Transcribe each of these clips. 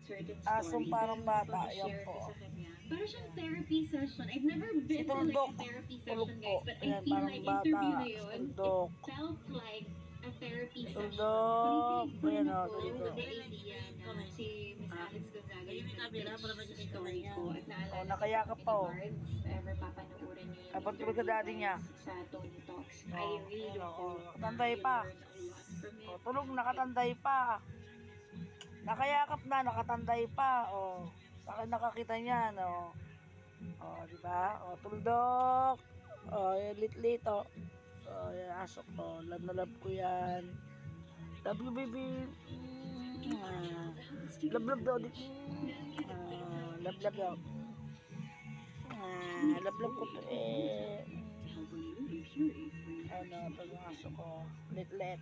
certain Asong stories. parang bata, Pag-share yan ko po. sa kanya. Para siyang therapy session. I've never been to like Tuldok. a therapy Tulog session, po. guys. But I Ayan, feel parang like bata. interview na yun, Tuldok. it felt like a therapy session. Tuldok. Kinikilig pa rin Ayan o, ako dito. with the idea na si Miss Alex Gonzaga yung nag-pitch sa story ko. At naalala Oh, nakayakap ko pa, oh. ni Bards, ever papanoorin niyo yung Abot tulog sa daddy niya. sa Tony Talks. Oh, I really ayan, hope oh, katantay you pa. learn a lot from it. Oh, tulog, nakatanday pa. Nakayakap na, nakatanday pa. Oh, nakakita niyan. Oh, oh, di ba? Oh, tuldok. Oh, yan, lit-lit. Oh, oh, yan, asok ko. Love na love ko yan. Love you, baby. Love, love daw. Love, love daw. Love, love ko to eh. Ano, ito yung aso ko. Lit-lit.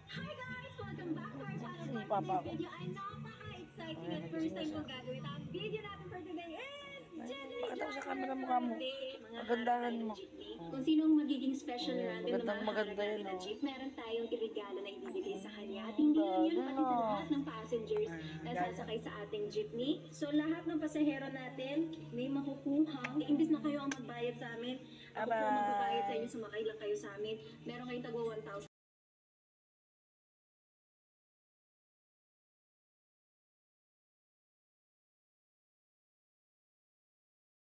Hi guys! Welcome back to our channel. Si For Papa today's ko. video ay napaka-exciting Ayan, at first time nagising ko na siya. gagawin. Ang video natin for today is Jeepney Pakita ko sa Driver! camera mukha mo. Magandahan mo. Kung sino ang magiging special Ayan, natin na maganda mahaharap yan, natin na oh. jeep, meron tayong irregalo na ibibigay sa kanya. At hindi lang yun, pati sa lahat ng passengers na sasakay sa ating jeepney. So lahat ng pasahero natin may makukuhang, imbis na kayo ang magbayad sa amin, ako po Bye-bye. magbabayad sa inyo, sumakay lang kayo sa amin. Meron kayong tagwa 1,000